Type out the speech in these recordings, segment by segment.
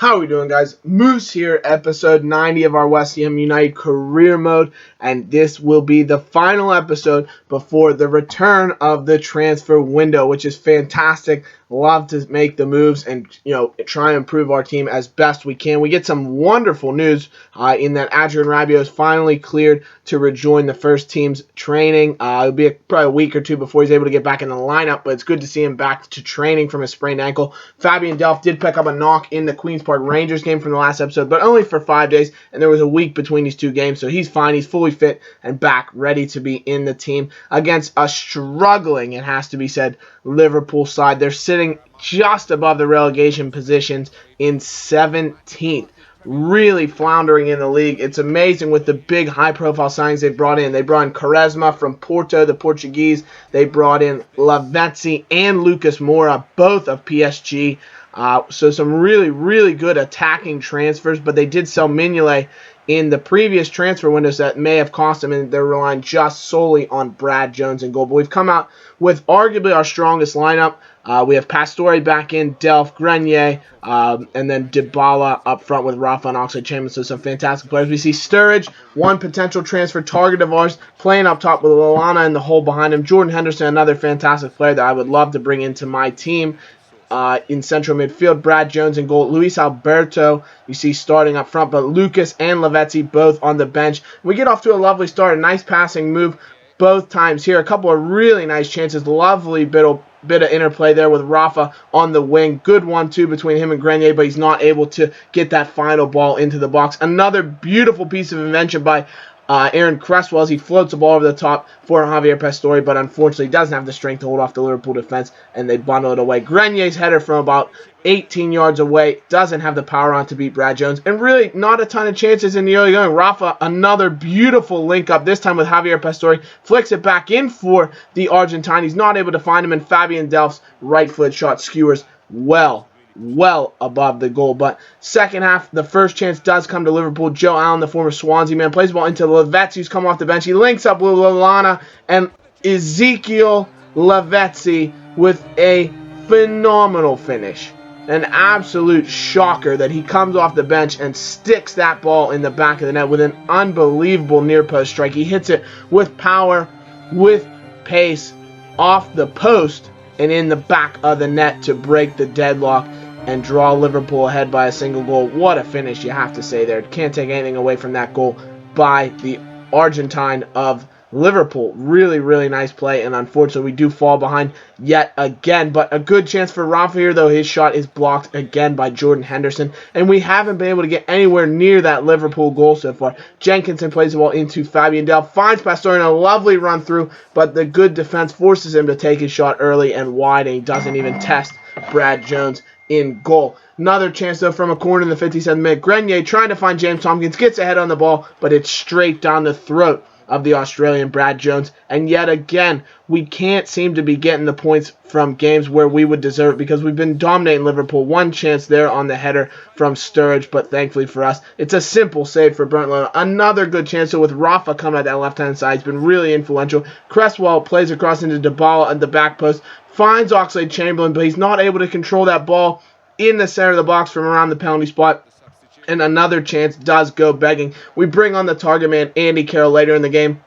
How are we doing, guys? Moose here, episode 90 of our West Ham United career mode, and this will be the final episode before the return of the transfer window, which is fantastic. Love to make the moves and try and improve our team as best we can. We get some wonderful news in that Adrian Rabiot is finally cleared to rejoin the first team's training. It'll be probably a week or two before he's able to get back in the lineup, but it's good to see him back to training from his sprained ankle. Fabian Delph did pick up a knock in the Queen's Park Rangers game from the last episode, but only for 5 days, and there was a week between these two games, so he's fine. He's fully fit and back, ready to be in the team against a struggling, it has to be said, Liverpool side. They're sitting just above the relegation positions in 17th. Really floundering in the league. It's amazing with the big high-profile signings they brought in. They brought in Quaresma from Porto, the Portuguese. They brought in Lavezzi and Lucas Moura, both of PSG. So some really, really good attacking transfers, but they did sell Mignolet in the previous transfer windows that may have cost them, and they're relying just solely on Brad Jones in goal. But we've come out with arguably our strongest lineup. We have Pastore back in, Delph, Grenier, and then Dybala up front with Rafa and Oxlade-Chamberlain. So some fantastic players. We see Sturridge, one potential transfer target of ours, playing up top with Lallana in the hole behind him. Jordan Henderson, another fantastic player that I would love to bring into my team. In central midfield, Brad Jones in goal, Luis Alberto you see starting up front, but Lucas and Lavezzi both on the bench. We get off to a lovely start, a nice passing move both times here, a couple of really nice chances, lovely bit of interplay there with Rafa on the wing. Good 1-2 between him and Grenier, but he's not able to get that final ball into the box. Another beautiful piece of invention by Aaron Cresswell as he floats the ball over the top for Javier Pastore, but unfortunately doesn't have the strength to hold off the Liverpool defense, and they bundle it away. Grenier's header from about 18 yards away doesn't have the power on to beat Brad Jones, and really not a ton of chances in the early going. Rafa, another beautiful link up, this time with Javier Pastore, flicks it back in for the Argentine. He's not able to find him, and Fabian Delph's right-foot shot skewers well above the goal. But second half, the first chance does come to Liverpool. Joe Allen, the former Swansea man, plays the ball into Lavezzi, who's come off the bench. He links up with Lallana, and Ezekiel Lavezzi with a phenomenal finish. An absolute shocker that he comes off the bench and sticks that ball in the back of the net with an unbelievable near post strike. He hits it with power, with pace, off the post, and in the back of the net to break the deadlock and draw Liverpool ahead by a single goal. What a finish, you have to say there. Can't take anything away from that goal by the Argentine of Liverpool. Really, really nice play, and unfortunately we do fall behind yet again. But a good chance for Rafa here, though his shot is blocked again by Jordan Henderson, and we haven't been able to get anywhere near that Liverpool goal so far. Jenkinson plays the ball into Fabian Delph, finds Pastore in a lovely run through, but the good defense forces him to take his shot early and wide, and he doesn't even test Brad Jones in goal. Another chance, though, from a corner in the 57th minute. Grenier trying to find James Tompkins, gets ahead on the ball, but it's straight down the throat of the Australian Brad Jones. And yet again, we can't seem to be getting the points from games where we would deserve it, because we've been dominating Liverpool. One chance there on the header from Sturridge, but thankfully for us, it's a simple save for Bernd Leno. Another good chance, so with Rafa coming at that left-hand side, he's been really influential. Cresswell plays across into Dybala at the back post, finds Oxlade-Chamberlain, but he's not able to control that ball in the center of the box from around the penalty spot. And another chance does go begging. We bring on the target man, Andy Carroll, later in the game,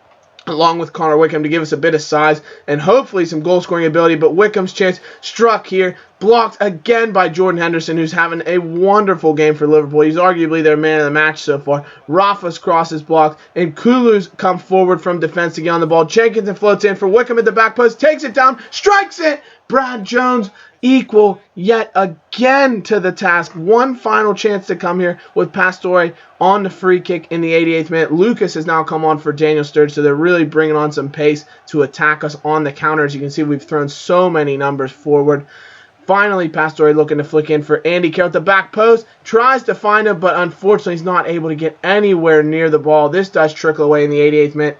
along with Connor Wickham, to give us a bit of size and hopefully some goal-scoring ability. But Wickham's chance struck here, blocked again by Jordan Henderson, who's having a wonderful game for Liverpool. He's arguably their man of the match so far. Rafa's cross is blocked, and Kulu's come forward from defense to get on the ball. Jenkinson floats in for Wickham at the back post, takes it down, strikes it! Brad Jones equal yet again to the task. One final chance to come here with Pastore on the free kick in the 88th minute. Lucas has now come on for Daniel Sturridge, so they're really bringing on some pace to attack us on the counter. As you can see, we've thrown so many numbers forward. Finally, Pastore looking to flick in for Andy Carroll at the back post. Tries to find him, but unfortunately he's not able to get anywhere near the ball. This does trickle away in the 88th minute.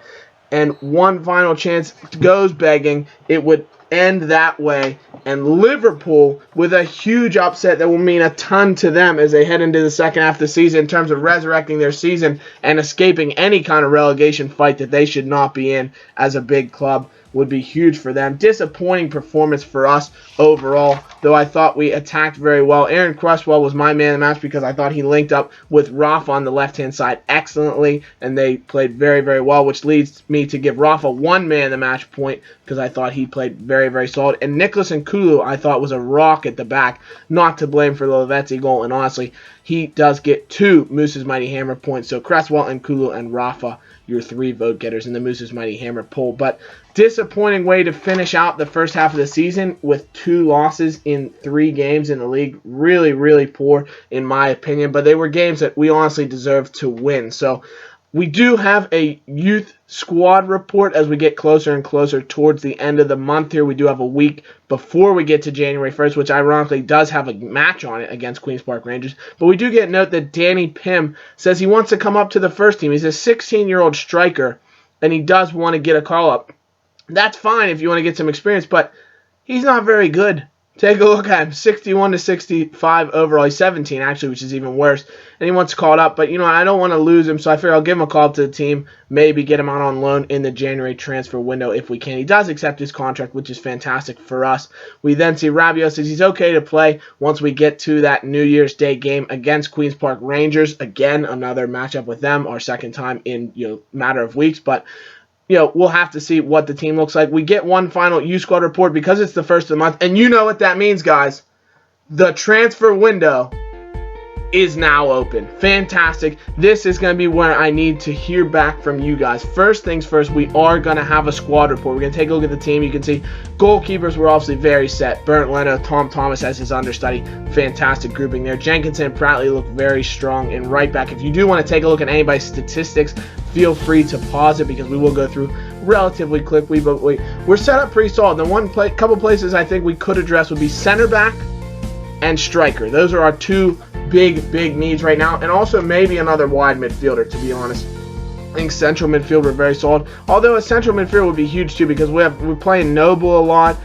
And one final chance goes begging. It would end that way, and Liverpool with a huge upset that will mean a ton to them as they head into the second half of the season in terms of resurrecting their season and escaping any kind of relegation fight that they should not be in as a big club, would be huge for them. Disappointing performance for us overall, though I thought we attacked very well. Aaron Cresswell was my man of the match because I thought he linked up with Rafa on the left-hand side excellently, and they played very, very well, which leads me to give Rafa one man of the match point because I thought he played very, very solid. And Nicholas Nkulu, I thought, was a rock at the back. Not to blame for the Lavezzi goal, and honestly, he does get 2 Moose's Mighty Hammer points. So Cresswell, Nkulu, and Rafa, your 3 vote getters in the Moose's Mighty Hammer poll. But disappointing way to finish out the first half of the season with 2 losses in 3 games in the league. Really, really poor in my opinion. But they were games that we honestly deserved to win. So we do have a youth squad report as we get closer and closer towards the end of the month here. We do have a week before we get to January 1st, which ironically does have a match on it against Queen's Park Rangers. But we do get a note that Danny Pym says he wants to come up to the first team. He's a 16-year-old striker, and he does want to get a call-up. That's fine if you want to get some experience, but he's not very good. Take a look at him, 61 to 65 overall. He's 17, actually, which is even worse. And he wants to call it up. But, I don't want to lose him, so I figure I'll give him a call up to the team, maybe get him out on loan in the January transfer window if we can. He does accept his contract, which is fantastic for us. We then see Rabiot says he's okay to play once we get to that New Year's Day game against Queen's Park Rangers. Again, another matchup with them, our second time in matter of weeks. But we'll have to see what the team looks like. We get one final U squad report because it's the first of the month. And you know what that means, guys. The transfer window is now open. Fantastic. This is going to be where I need to hear back from you guys. First things first, we are going to have a squad report. We're going to take a look at the team. You can see goalkeepers were obviously very set. Bernd Leno, Tom Thomas as his understudy. Fantastic grouping there. Jenkinson and Pratley look very strong. And right back, if you do want to take a look at anybody's statistics, feel free to pause it because we will go through relatively quickly. But we're set up pretty solid. The couple places I think we could address would be center back and striker. Those are our 2 big needs right now, and also maybe another wide midfielder, to be honest. I think central midfield we're very solid, although a central midfield would be huge too because we're playing Noble a lot,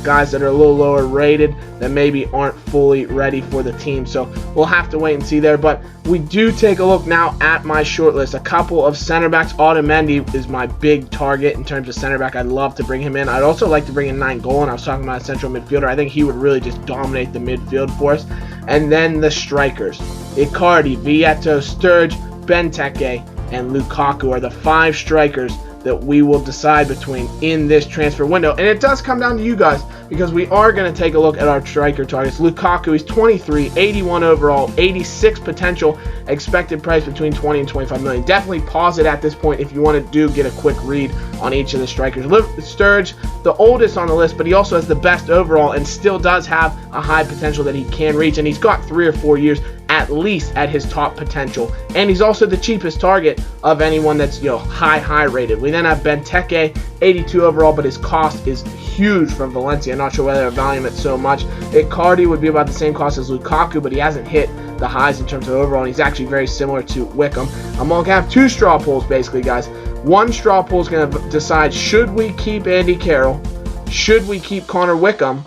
guys that are a little lower rated that maybe aren't fully ready for the team, so we'll have to wait and see there. But we do take a look now at my short list. A couple of center backs. Otamendi is my big target in terms of center back. I'd love to bring him in. I'd also like to bring in Nainggolan. I was talking about a central midfielder. I think he would really just dominate the midfield for us. And then the strikers. Icardi, Vieto, Sturge, Benteke, and Lukaku are the 5 strikers that we will decide between in this transfer window. And it does come down to you guys because we are going to take a look at our striker targets. Lukaku, he's 23, 81 overall, 86 potential, expected price between 20 and 25 million. Definitely pause it at this point if you want to get a quick read on each of the strikers. Sturge, the oldest on the list, but he also has the best overall and still does have a high potential that he can reach, and he's got 3 or 4 years at least at his top potential, and he's also the cheapest target of anyone that's high rated. We then have Benteke, 82 overall, but his cost is huge from Valencia. I'm not sure whether they're valuing it so much. Icardi would be about the same cost as Lukaku, but he hasn't hit the highs in terms of overall, and he's actually very similar to Wickham. I'm going to have 2 straw polls basically, guys. One straw poll is going to decide, should we keep Andy Carroll, should we keep Connor Wickham,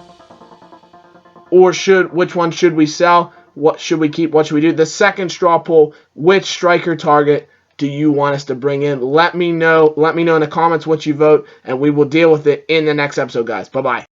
or which one should we sell? What should we keep? What should we do? The second straw poll, which striker target do you want us to bring in? Let me know. Let me know in the comments what you vote, and we will deal with it in the next episode, guys. Bye-bye.